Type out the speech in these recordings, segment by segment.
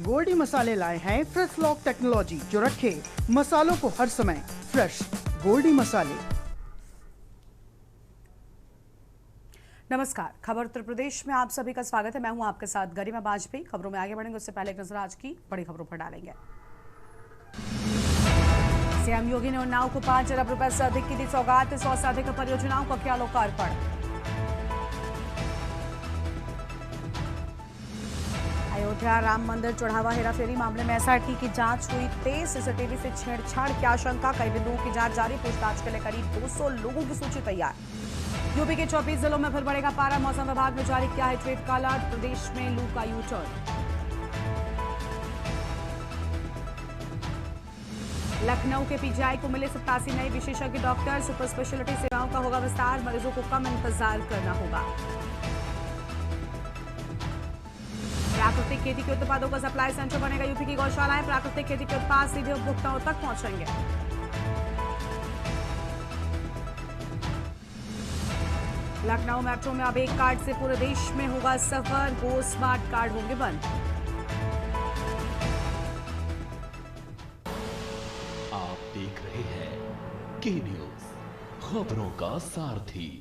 गोल्डी मसाले लाए हैं फ्रेश लॉक टेक्नोलॉजी जो रखे मसालों को हर समय फ्रेश। गोल्डी मसाले। नमस्कार, खबर उत्तर प्रदेश में आप सभी का स्वागत है। मैं हूं आपके साथ गरिमा बाजपेयी। खबरों में आगे बढ़ेंगे उससे पहले एक नजर आज की बड़ी खबरों पर डालेंगे। सीएम योगी ने उन्नाव को 5 अरब रुपए से अधिक की दी सौगात। 100 से अधिक परियोजनाओं का किया लोकार्पण। अयोध्या राम मंदिर चढ़ावा हेराफेरी मामले में एसआईटी की जांच हुई तेज। सीसीटीवी से छेड़छाड़ की आशंका, कई बिंदुओं की जांच जारी। पूछताछ के लिए करीब 200 लोगों की सूची तैयार। यूपी के 24 जिलों में फिर बढ़ेगा पारा। मौसम विभाग ने जारी किया है ट्रेड का अलर्ट। प्रदेश में लू का यू टर्न। लखनऊ के पीजीआई को मिले 87 नए विशेषज्ञ डॉक्टर। सुपर स्पेशलिटी सेवाओं का होगा विस्तार। मरीजों को कम इंतजार करना होगा। प्राकृतिक खेती के उत्पादों का सप्लाई सेंटर बनेगा यूपी की गौशालाएं। प्राकृतिक खेती के उत्पाद सीधे उपभोक्ताओं तक पहुंचेंगे। लखनऊ मेट्रो में अब एक कार्ड से पूरे देश में होगा सफर। गो स्मार्ट कार्ड होंगे बंद। आप देख रहे हैं के न्यूज, खबरों का सारथी।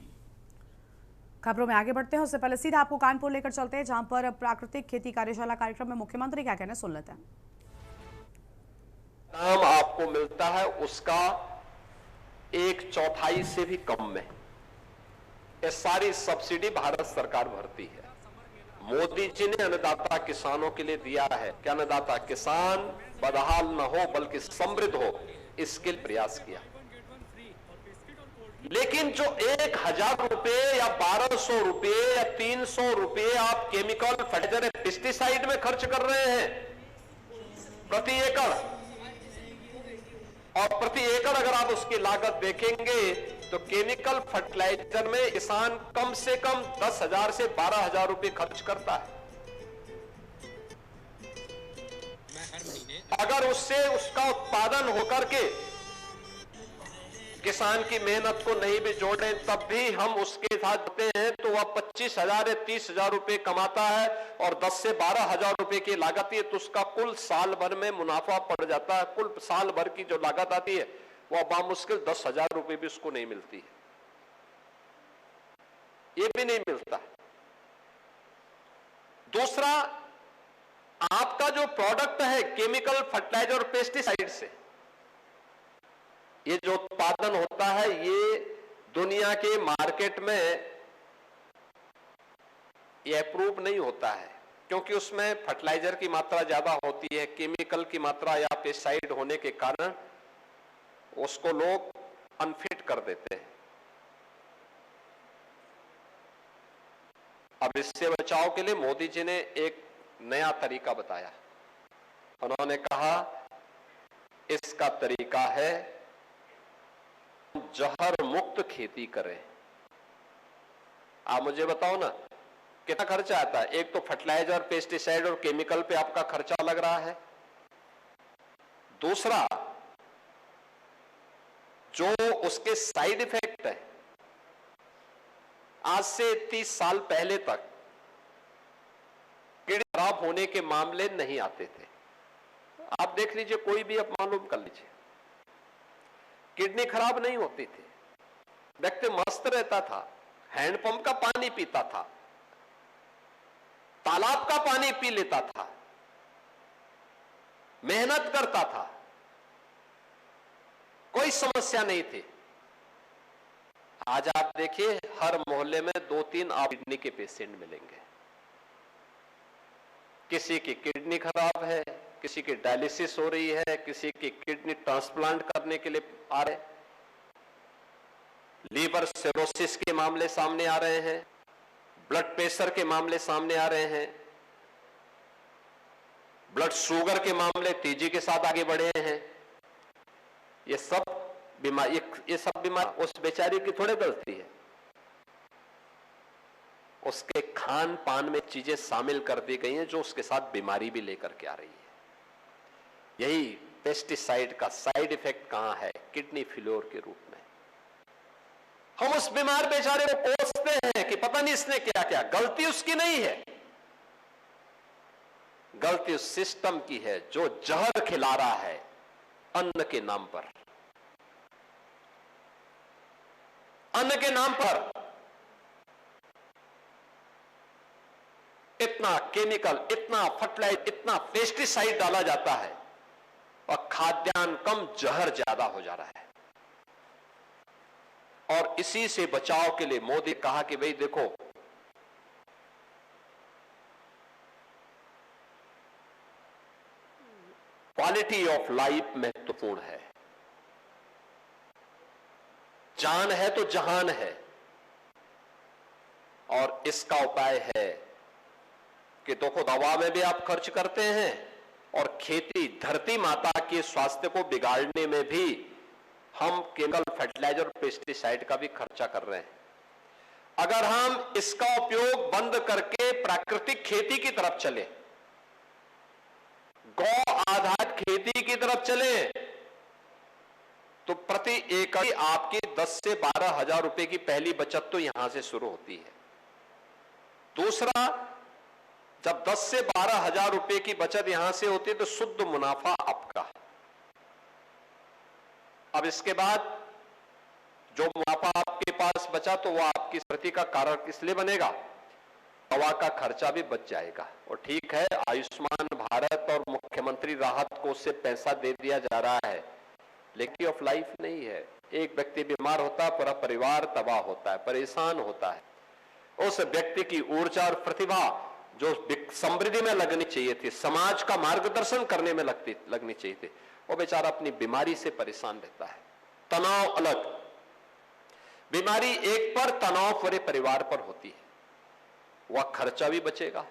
खबरों में आगे बढ़ते हैं उससे पहले सीधा आपको कानपुर लेकर चलते हैं, जहां पर प्राकृतिक खेती कार्यशाला कार्यक्रम में मुख्यमंत्री क्या कहना सुन लेते हैं। दाम आपको मिलता है उसका 1/4 से भी कम में। ये सारी सब्सिडी भारत सरकार भरती है। मोदी जी ने अन्नदाता किसानों के लिए दिया है कि अन्नदाता किसान बदहाल न हो बल्कि समृद्ध हो, इसके लिए प्रयास किया। लेकिन जो 1000 रुपए या 1200 रुपए या 300 रुपए आप केमिकल फर्टिलाइजर पेस्टिसाइड में खर्च कर रहे हैं प्रति एकड़, और प्रति एकड़ अगर आप उसकी लागत देखेंगे तो केमिकल फर्टिलाइजर में किसान कम से कम 10,000 से 12,000 रुपए खर्च करता है। अगर उससे उसका उत्पादन होकर के किसान की मेहनत को नहीं भी जोड़ें तब भी हम उसके साथ देते हैं तो वह 25,000 या 30,000 रुपए कमाता है और 10 से 12,000 रुपए की लागत है तो उसका कुल साल भर में मुनाफा पड़ जाता है। कुल साल भर की जो लागत आती है वह बामुश्किल 10,000 रुपए भी उसको नहीं मिलती है, ये भी नहीं मिलता। दूसरा, आपका जो प्रोडक्ट है केमिकल फर्टिलाइजर और पेस्टिसाइड से ये जो उत्पादन होता है ये दुनिया के मार्केट में ये अप्रूव नहीं होता है, क्योंकि उसमें फर्टिलाइजर की मात्रा ज्यादा होती है, केमिकल की मात्रा या पेस्टिसाइड होने के कारण उसको लोग अनफिट कर देते हैं। अब इससे बचाव के लिए मोदी जी ने एक नया तरीका बताया। उन्होंने कहा इसका तरीका है जहर मुक्त खेती करें। आप मुझे बताओ ना कितना खर्चा आता है? एक तो फर्टिलाइजर, पेस्टिसाइड और केमिकल पे आपका खर्चा लग रहा है। दूसरा, जो उसके साइड इफेक्ट है, आज से 30 साल पहले तक किडनी खराब होने के मामले नहीं आते थे। आप देख लीजिए, कोई भी आप मालूम कर लीजिए, किडनी खराब नहीं होती थी, व्यक्ति मस्त रहता था, हैंडपंप का पानी पीता था, तालाब का पानी पी लेता था, मेहनत करता था, कोई समस्या नहीं थी। आज आप देखिए हर मोहल्ले में 2-3 आप किडनी के पेशेंट मिलेंगे। किसी की किडनी खराब है, किसी की डायलिसिस हो रही है, किसी की किडनी ट्रांसप्लांट करने के लिए आ रहे, लीवर सिरोसिस के मामले सामने आ रहे हैं, ब्लड प्रेशर के मामले सामने आ रहे हैं, ब्लड शुगर के मामले तेजी के साथ आगे बढ़े हैं। ये सब बीमार उस बेचारी की थोड़ी गलती है, उसके खान पान में चीजें शामिल कर दी गई हैं जो उसके साथ बीमारी भी लेकर के आ रही है। यही पेस्टिसाइड का साइड इफेक्ट कहां है? किडनी फेल्योर के रूप में। हम उस बीमार बेचारे को कोसते हैं कि पता नहीं इसने क्या क्या, गलती उसकी नहीं है, गलती उस सिस्टम की है जो जहर खिला रहा है अन्न के नाम पर। अन्न के नाम पर इतना केमिकल, इतना फर्टिलाइजर, इतना पेस्टिसाइड डाला जाता है और खाद्यान्न कम, जहर ज्यादा हो जा रहा है। और इसी से बचाव के लिए मोदी कहा कि भाई देखो, क्वालिटी ऑफ लाइफ महत्वपूर्ण है। जान है तो जहान है, और इसका उपाय है कि देखो दवा में भी आप खर्च करते हैं और खेती, धरती माता के स्वास्थ्य को बिगाड़ने में भी हम केमिकल, फर्टिलाइजर और पेस्टिसाइड का भी खर्चा कर रहे हैं। अगर हम इसका उपयोग बंद करके प्राकृतिक खेती की तरफ चले, गौ आधारित खेती की तरफ चले, तो प्रति एकड़ आपकी 10 से 12 हजार रुपए की पहली बचत तो यहां से शुरू होती है। दूसरा, जब 10 से 12 हजार रुपए की बचत यहां से होती है तो शुद्ध मुनाफा आपका। अब इसके बाद जो मुनाफा आपके पास बचा तो वह आपकी स्थिति का कारक इसलिए बनेगा, दवा का खर्चा भी बच जाएगा। और ठीक है, आयुष्मान भारत और मुख्यमंत्री राहत को उससे पैसा दे दिया जा रहा है, लेकिन ऑफ लाइफ नहीं है। एक व्यक्ति बीमार होता है, पूरा परिवार तबाह होता है, परेशान होता है। उस व्यक्ति की ऊर्जा और प्रतिभा जो समृद्धि में लगनी चाहिए थी, समाज का मार्गदर्शन करने में लगनी चाहिए थी, वो बेचारा अपनी बीमारी से परेशान रहता है। तनाव अलग, बीमारी एक पर, तनाव पूरे परिवार पर होती है। वह खर्चा भी बचेगा,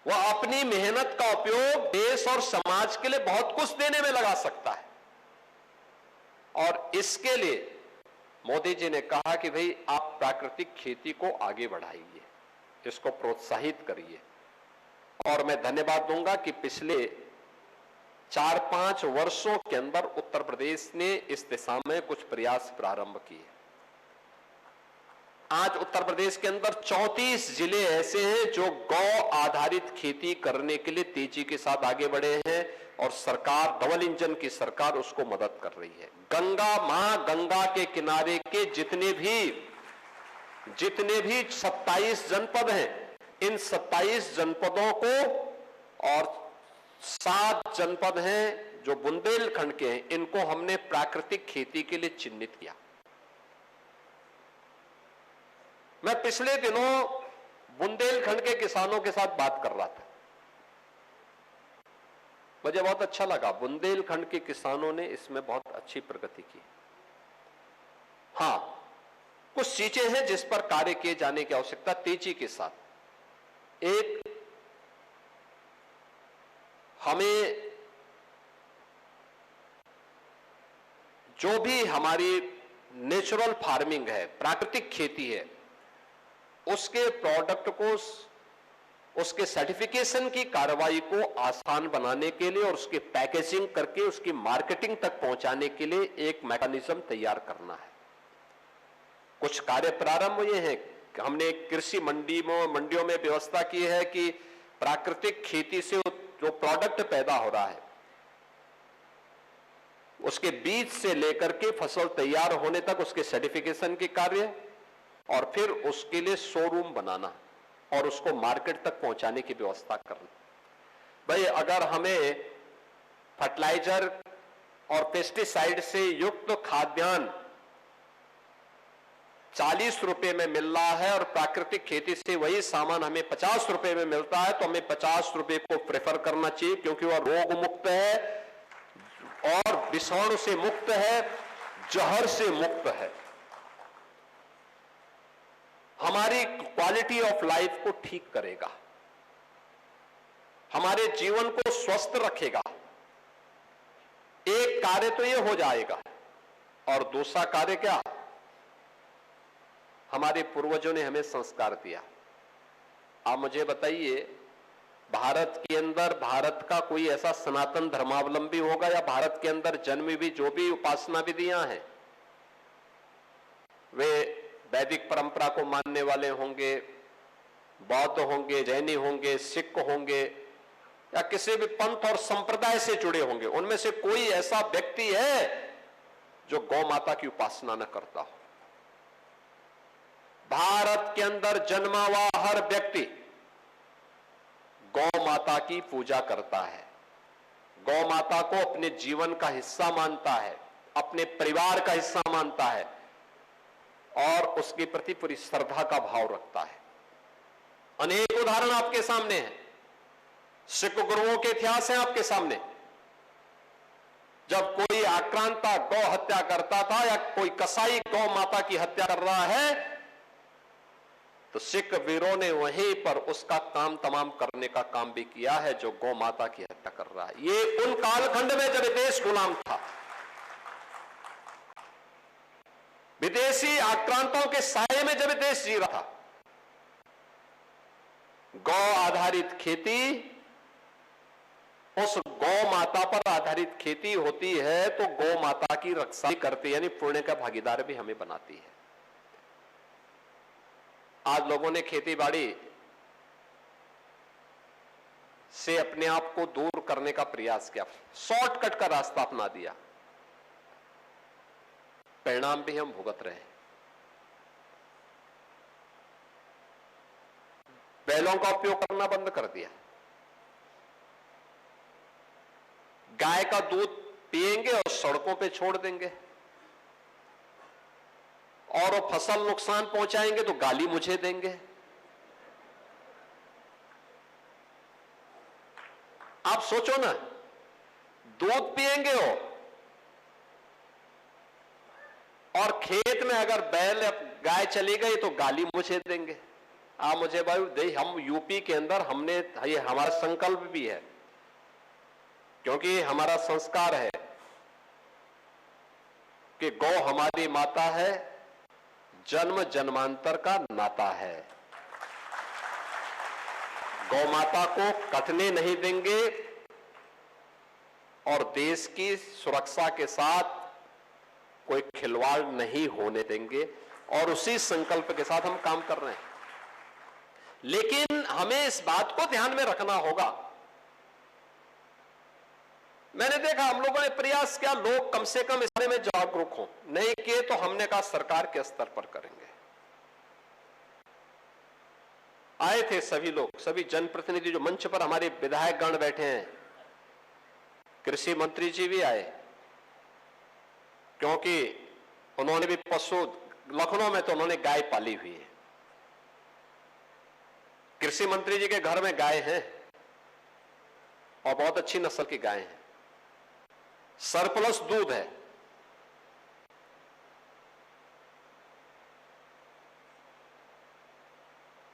वह अपनी मेहनत का उपयोग देश और समाज के लिए बहुत कुछ देने में लगा सकता है। और इसके लिए मोदी जी ने कहा कि भाई आप प्राकृतिक खेती को आगे बढ़ाइए, इसको प्रोत्साहित करिए। और मैं धन्यवाद दूंगा कि पिछले 4-5 वर्षों के अंदर उत्तर प्रदेश ने इस दिशा में कुछ प्रयास प्रारंभ किए। आज उत्तर प्रदेश के अंदर 34 जिले ऐसे हैं जो गौ आधारित खेती करने के लिए तेजी के साथ आगे बढ़े हैं, और सरकार, डबल इंजन की सरकार, उसको मदद कर रही है। गंगा मां, गंगा के किनारे के जितने भी 27 जनपद हैं, इन 27 जनपदों को, और 7 जनपद हैं जो बुंदेलखंड के हैं, इनको हमने प्राकृतिक खेती के लिए चिन्हित किया। मैं पिछले दिनों बुंदेलखंड के किसानों के साथ बात कर रहा था, मुझे बहुत अच्छा लगा। बुंदेलखंड के किसानों ने इसमें बहुत अच्छी प्रगति की। हां, कुछ चीजें हैं जिस पर कार्य किए जाने की आवश्यकता तेजी के साथ। एक, हमें जो भी हमारी नेचुरल फार्मिंग है, प्राकृतिक खेती है, उसके प्रोडक्ट को, उसके सर्टिफिकेशन की कार्रवाई को आसान बनाने के लिए और उसकी पैकेजिंग करके उसकी मार्केटिंग तक पहुंचाने के लिए एक मैकेनिज्म तैयार करना है। कुछ कार्य प्रारंभ हुए हैं। हमने कृषि मंडियों में व्यवस्था की है कि प्राकृतिक खेती से जो प्रोडक्ट पैदा हो रहा है, उसके बीज से लेकर के फसल तैयार होने तक उसके सर्टिफिकेशन के कार्य, और फिर उसके लिए शोरूम बनाना और उसको मार्केट तक पहुंचाने की व्यवस्था करना। भाई, अगर हमें फर्टिलाइजर और पेस्टिसाइड से युक्त खाद्यान्न 40 रुपए में मिल रहा है और प्राकृतिक खेती से वही सामान हमें 50 रुपए में मिलता है, तो हमें 50 रुपए को प्रेफर करना चाहिए, क्योंकि वह रोग मुक्त है और विषाणु से मुक्त है, जहर से मुक्त है, हमारी क्वालिटी ऑफ लाइफ को ठीक करेगा, हमारे जीवन को स्वस्थ रखेगा। एक कार्य तो यह हो जाएगा, और दूसरा कार्य क्या? हमारे पूर्वजों ने हमें संस्कार दिया। आप मुझे बताइए, भारत के अंदर, भारत का कोई ऐसा सनातन धर्मावलंबी होगा या भारत के अंदर जन्मी भी जो भी उपासना विधियां हैं, वे वैदिक परंपरा को मानने वाले होंगे, बौद्ध होंगे, जैनी होंगे, सिख होंगे या किसी भी पंथ और संप्रदाय से जुड़े होंगे, उनमें से कोई ऐसा व्यक्ति है जो गौ माता की उपासना न करता हो। भारत के अंदर जन्मा हुआ हर व्यक्ति गौ माता की पूजा करता है, गौ माता को अपने जीवन का हिस्सा मानता है, अपने परिवार का हिस्सा मानता है और उसके प्रति पूरी श्रद्धा का भाव रखता है। अनेक उदाहरण आपके सामने हैं, सिख गुरुओं के इतिहास हैं आपके सामने। जब कोई आक्रांता गौ हत्या करता था या कोई कसाई गौ माता की हत्या कर रहा है तो सिख वीरों ने वहीं पर उसका काम तमाम करने का काम भी किया है जो गौ माता की हत्या कर रहा है। ये उन कालखंड में जब देश गुलाम था, विदेशी आक्रांतों के साये में जब देश जी रहा था, गौ आधारित खेती, उस गौ माता पर आधारित खेती होती है तो गौ माता की रक्षा करती है, यानी पुण्य का भागीदार भी हमें बनाती है। आज लोगों ने खेती बाड़ी से अपने आप को दूर करने का प्रयास किया, शॉर्टकट का रास्ता अपना दिया, परिणाम भी हम भुगत रहे हैं। बैलों का उपयोग करना बंद कर दिया, गाय का दूध पिएंगे और सड़कों पे छोड़ देंगे और वो फसल नुकसान पहुंचाएंगे तो गाली मुझे देंगे। आप सोचो ना, दूध पिएंगे हो और खेत में अगर बैल गाय चली गई तो गाली मुझे देंगे। आप मुझे भाई, हम यूपी के अंदर हमने, ये हमारा संकल्प भी है क्योंकि हमारा संस्कार है कि गौ हमारी माता है, जन्म जन्मांतर का नाता है। गौ माता को कटने नहीं देंगे और देश की सुरक्षा के साथ कोई खिलवाड़ नहीं होने देंगे और उसी संकल्प के साथ हम काम कर रहे हैं। लेकिन हमें इस बात को ध्यान में रखना होगा, मैंने देखा हम लोगों ने प्रयास किया लोग कम से कम इस बारे में जागरूक हों, नहीं किए तो हमने कहा सरकार के स्तर पर करेंगे। आए थे सभी लोग, सभी जनप्रतिनिधि जो मंच पर हमारे विधायक गण बैठे हैं, कृषि मंत्री जी भी आए क्योंकि उन्होंने भी पशु, लखनऊ में तो उन्होंने गाय पाली हुई है। कृषि मंत्री जी के घर में गाय हैं और बहुत अच्छी नस्ल की गाय हैं, सरप्लस दूध है।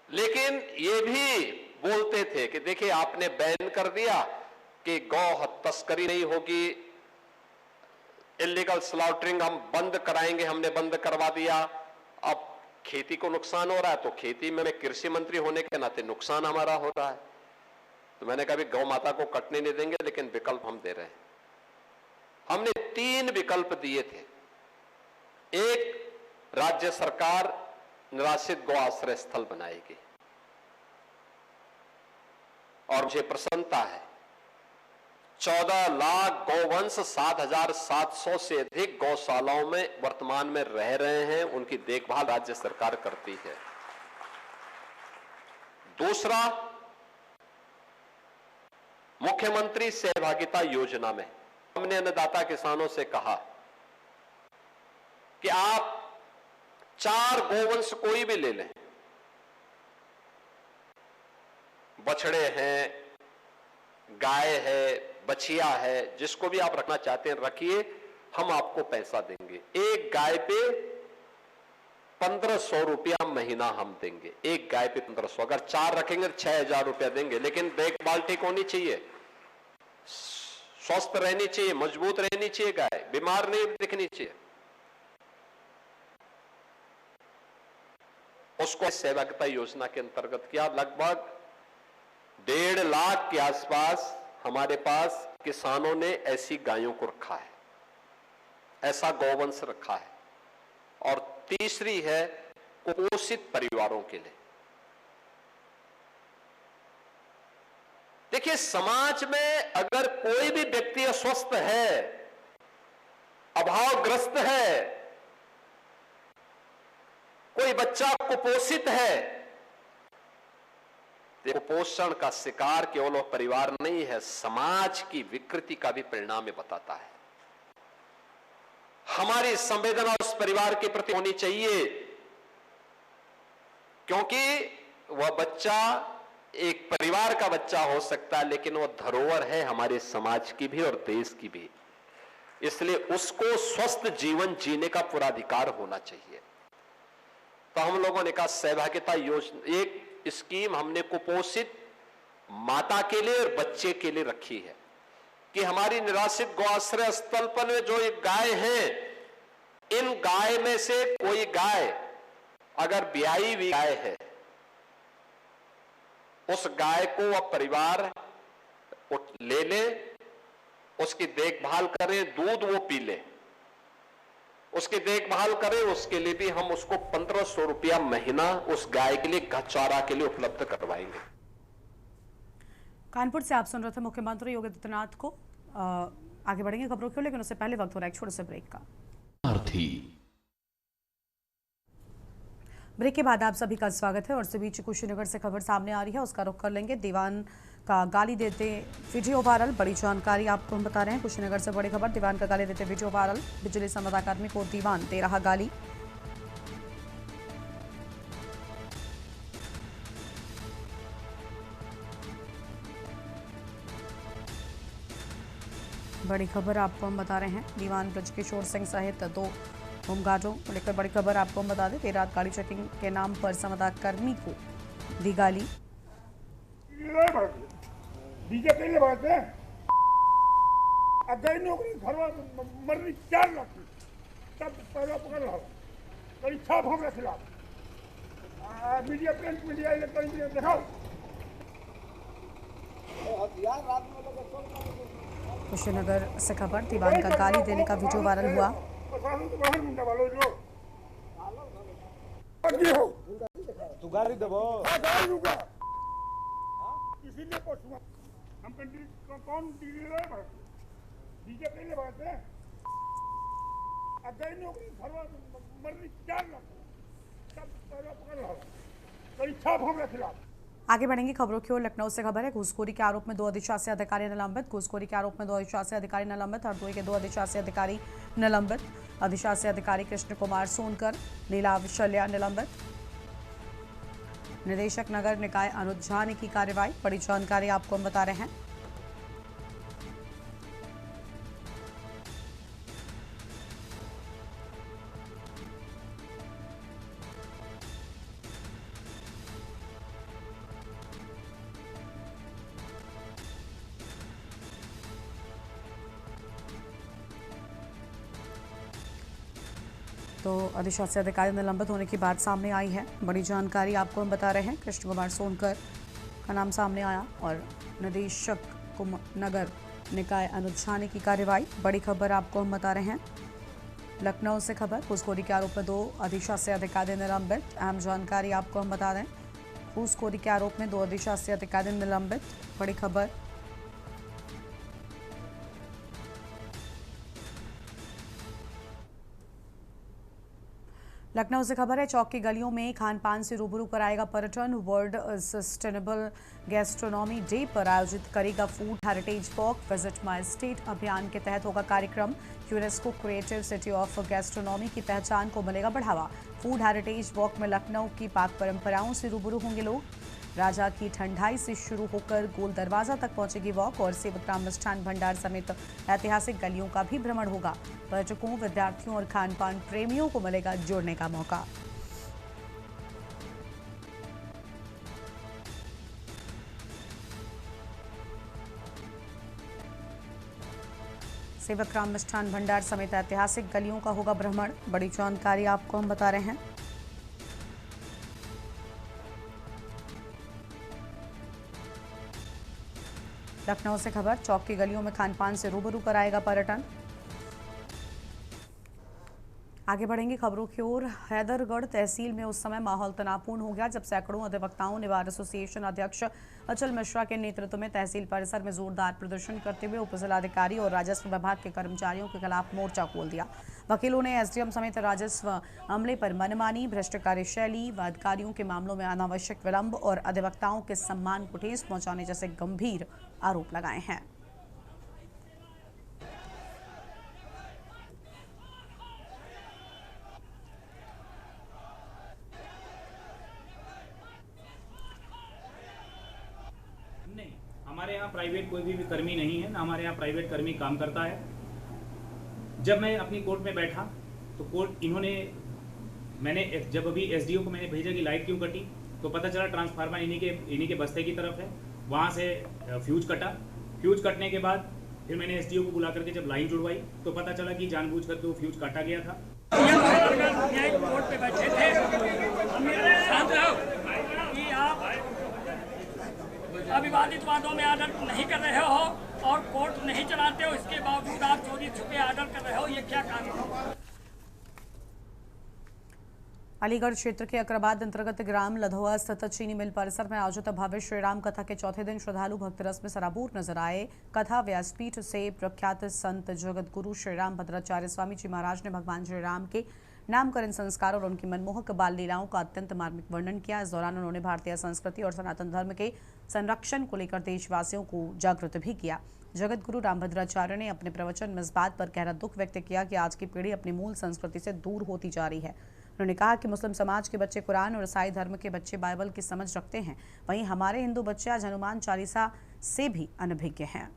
लेकिन ये भी बोलते थे कि देखिए आपने बैन कर दिया कि गौ तस्करी नहीं होगी, इलीगल स्लॉटरिंग हम बंद कराएंगे, हमने बंद करवा दिया। अब खेती को नुकसान हो रहा है तो खेती में कृषि मंत्री होने के नाते नुकसान हमारा हो रहा है, तो मैंने कहा गौ माता को कटने नहीं देंगे, लेकिन विकल्प हम दे रहे हैं। हमने 3 विकल्प दिए थे। एक, राज्य सरकार निराश्रित गौ आश्रय स्थल बनाएगी और मुझे प्रसन्नता है 14 लाख गौवंश 7,700 से अधिक गौशालाओं में वर्तमान में रह रहे हैं, उनकी देखभाल राज्य सरकार करती है। दूसरा, मुख्यमंत्री सहभागिता योजना में हमने अन्नदाता किसानों से कहा कि आप 4 गोवंश कोई भी ले लें, बछड़े हैं, गाय है, बछिया है, जिसको भी आप रखना चाहते हैं रखिए, हम आपको पैसा देंगे। एक गाय पे 1500 रुपया महीना हम देंगे, एक गाय पे 1500। अगर 4 रखेंगे तो 6000 रुपया देंगे, लेकिन देखभाल ठीक होनी चाहिए, स्वस्थ रहनी चाहिए, मजबूत रहनी चाहिए, गाय बीमार नहीं दिखनी चाहिए। उसको सहभागिता योजना के अंतर्गत किया। लगभग 1.5 लाख के आसपास हमारे पास किसानों ने ऐसी गायों को रखा है, ऐसा गौवंश रखा है। और तीसरी है कुपोषित परिवारों के लिए, देखिए, समाज में अगर कोई भी व्यक्ति अस्वस्थ है, अभावग्रस्त है, कोई बच्चा कुपोषित है, तो कुपोषण का शिकार केवल वो परिवार नहीं है, समाज की विकृति का भी परिणाम ये बताता है। हमारी संवेदना उस परिवार के प्रति होनी चाहिए, क्योंकि वह बच्चा एक परिवार का बच्चा हो सकता है, लेकिन वह धरोहर है हमारे समाज की भी और देश की भी। इसलिए उसको स्वस्थ जीवन जीने का पूरा अधिकार होना चाहिए। तो हम लोगों ने कहा सहभागिता योजना, एक स्कीम हमने कुपोषित माता के लिए और बच्चे के लिए रखी है कि हमारी निराश्रित गौआश्रय स्थल पर जो एक गाय है, इन गाय में से कोई गाय अगर ब्याई हुई गाय है, उस गाय को वह परिवार ले ले, उसकी देखभाल करें, दूध वो पी ले, उसकी देखभाल करें, उसके लिए भी हम उसको 1500 रुपया महीना उस गाय के लिए घासचारा के लिए उपलब्ध करवाएंगे। कानपुर से आप सुन रहे थे मुख्यमंत्री योगी आदित्यनाथ को। आगे बढ़ेंगे खबरों की, लेकिन उससे पहले वक्त हो रहा है एक छोटे से ब्रेक का। ब्रेक के बाद आप सभी का स्वागत है और इसी बीच कुशीनगर से खबर सामने आ रही है, उसका रुख कर लेंगे। दीवान का गाली देते वीडियो वायरल, बड़ी जानकारी आपको हम बता रहे हैं। कुशीनगर से बड़ी खबर, दीवान का गाली देते वीडियो वायरल, बिजली संवाददाता को दीवान दे रहा गाली। बड़ी खबर आपको हम बता रहे हैं, दीवान ब्रजकिशोर सिंह सहित 2 होमगार्डों को लेकर बड़ी खबर आपको हम बता दें। देर रात गाड़ी चेकिंग के नाम पर संवाददाता कर्मी को दी गाली। कुशीनगर से खबर, दीवान का गाली देने का वीडियो वायरल हुआ। तू गाड़ी देबो इसीलिए पूछूंगा हम कौन डीजे पहले बात है अगर नौकरी भरवा मरनी 4 लाख तब पकड़ लो कहीं छाप होगा खिलाफ। आगे बढ़ेंगे खबरों की ओर। लखनऊ से खबर है, घूसखोरी के आरोप में 2 अधिशासी अधिकारी निलंबित। घूसखोरी के आरोप में 2 अधिशासी अधिकारी निलंबित। हरदोई के 2 अधिशासी अधिकारी निलंबित। अधिशासी अधिकारी कृष्ण कुमार सोनकर, नीलाव शल्या निलंबित। निदेशक नगर निकाय अनुज झा ने की कार्रवाई। बड़ी जानकारी आपको हम बता रहे हैं। तो अधिशासी अधिकारी निलंबित होने की बात सामने आई है। बड़ी जानकारी आपको हम बता रहे हैं, कृष्ण कुमार सोनकर का नाम सामने आया और निदेशक नगर निकाय अनुज झा ने की कार्रवाई। बड़ी खबर आपको हम बता रहे हैं, लखनऊ से खबर, घूसखोरी के आरोप में 2 अधिशासी अधिकारी निलंबित। अहम जानकारी आपको हम बता दें, घूसखोरी के आरोप में 2 अधिशासी अधिकारी निलंबित। बड़ी खबर, लखनऊ से खबर है, चौक की गलियों में खान पान से रूबरू कराएगा पर्यटन। वर्ल्ड सस्टेनेबल गैस्ट्रोनॉमी डे पर आयोजित करेगा food heritage walk. Visit my state अभियान के तहत होगा कार्यक्रम। UNESCO creative city of gastronomy की पहचान को मिलेगा बढ़ावा। फूड हेरिटेज वॉक में लखनऊ की पाक परंपराओं से रूबरू होंगे लोग। राजा की ठंडाई से शुरू होकर गोल दरवाजा तक पहुंचेगी वॉक और सेवकराम मिष्ठान भंडार समेत ऐतिहासिक गलियों का भी भ्रमण होगा। पर्यटकों, विद्यार्थियों और खान पान प्रेमियों को मिलेगा जुड़ने का मौका। सेवकराम मिष्ठान भंडार समेत ऐतिहासिक गलियों का होगा भ्रमण। बड़ी जानकारी आपको हम बता रहे हैं। लखनऊ से खबर, चौक की गलियों में खान पान से रूबरू कराएगा पर्यटन। आगे बढ़ेंगे खबरों की ओर। हैदरगढ़ तहसील में उस समय माहौल तनावपूर्ण हो गया जब सैकड़ों अधिवक्ताओं ने बार एसोसिएशन अध्यक्ष अचल मिश्रा के नेतृत्व में तहसील परिसर में जोरदार प्रदर्शन करते हुए उपजिलाधिकारी और राजस्व विभाग के कर्मचारियों के खिलाफ मोर्चा खोल दिया। वकीलों ने एसडीएम समेत राजस्व अमले पर मनमानी, भ्रष्ट कार्यशैली व अधिकारियों के मामलों में अनावश्यक विलंब और अधिवक्ताओं के सम्मान को ठेस पहुंचाने जैसे गंभीर आरोप लगाए हैं। नहीं, हमारे यहाँ प्राइवेट कोई भी कर्मी नहीं है, ना हमारे यहाँ प्राइवेट कर्मी काम करता है। जब मैं अपनी कोर्ट में बैठा तो कोर्ट मैंने जब अभी एसडीओ को मैंने भेजा कि लाइट क्यों कटी, तो पता चला ट्रांसफार्मर इन्हीं के बस्ते की तरफ है। वहाँ से फ्यूज कटा। फ्यूज कटने के बाद फिर मैंने एसडीओ को बुला करके जब लाइन जुड़वाई तो पता चला कि जानबूझ करके वो फ्यूज काटा गया था। कोर्ट पे बैठे थे, शांत रहो कि आप अविवादित वादों में आर्डर नहीं कर रहे हो और कोर्ट नहीं चलाते हो, इसके बावजूद आप चोरी छुपे आर्डर कर रहे हो, ये क्या कानून है? अलीगढ़ क्षेत्र के अकराबाद अंतर्गत ग्राम लधोआ स्थित चीनी मिल परिसर में आयोजित भव्य श्रीराम कथा के चौथे दिन श्रद्धालु भक्त रस में सराबूर नजर आए। कथा व्यासपीठ से प्रख्यात संत जगत गुरु श्रीराम भद्राचार्य स्वामी जी महाराज ने भगवान श्री राम के नामकरण संस्कार और उनकी मनमोहक बाल लीलाओं का अत्यंत मार्मिक वर्णन किया। इस दौरान उन्होंने भारतीय संस्कृति और सनातन धर्म के संरक्षण को लेकर देशवासियों को जागृत भी किया। जगत गुरु रामभद्राचार्य ने अपने प्रवचन में इस बात पर गहरा दुख व्यक्त किया कि आज की पीढ़ी अपनी मूल संस्कृति से दूर होती जा रही है। उन्होंने कहा कि मुस्लिम समाज के बच्चे कुरान और ईसाई धर्म के बच्चे बाइबल की समझ रखते हैं, वहीं हमारे हिंदू बच्चे आज हनुमान चालीसा से भी अनभिज्ञ हैं।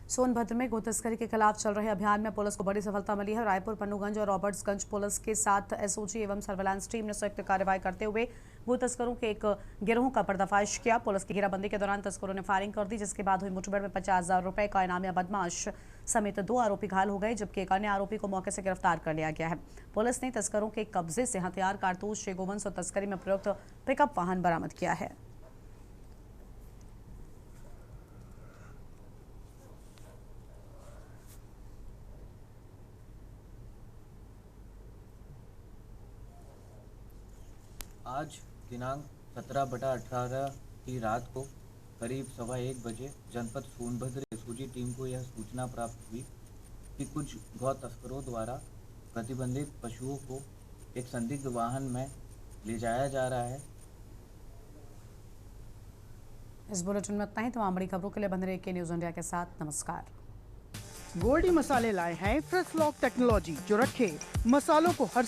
सोनभद्र में गो तस्करी के खिलाफ चल रहे अभियान में पुलिस को बड़ी सफलता मिली है। रायपुर, पन्नूगंज और रॉबर्ट्सगंज पुलिस के साथ एसओजी एवं सर्विलांस टीम ने संयुक्त कार्रवाई करते हुए गो तस्करों के एक गिरोह का पर्दाफाश किया। पुलिस की घेराबंदी के दौरान तस्करों ने फायरिंग कर दी, जिसके बाद हुई मुठभेड़ में 50,000 रुपए का इनामी बदमाश समेत 2 आरोपी घायल हो गए, जबकि एक अन्य आरोपी को मौके से गिरफ्तार कर लिया गया है। पुलिस ने तस्करों के कब्जे से हथियार, कारतूस, गोवंश और तस्करी में प्रयुक्त पिकअप वाहन बरामद किया है। आज दिनांक 17/18 की रात को करीब 1:15 बजे जनपद सोनभद्र एसओजी टीम को यह सूचना प्राप्त हुई कि कुछ गौ तस्करों द्वारा प्रतिबंधित पशुओं को एक संदिग्ध वाहन में ले जाया जा रहा है। इस बुलेटिन में इतना ही। तमाम बड़ी खबरों के लिए बने रहिए न्यूज़ इंडिया के साथ। नमस्कार। गोल्डी मसाले लाए हैं फ्रेश लॉक टेक्नोलॉजी, जो रखे मसालों को हर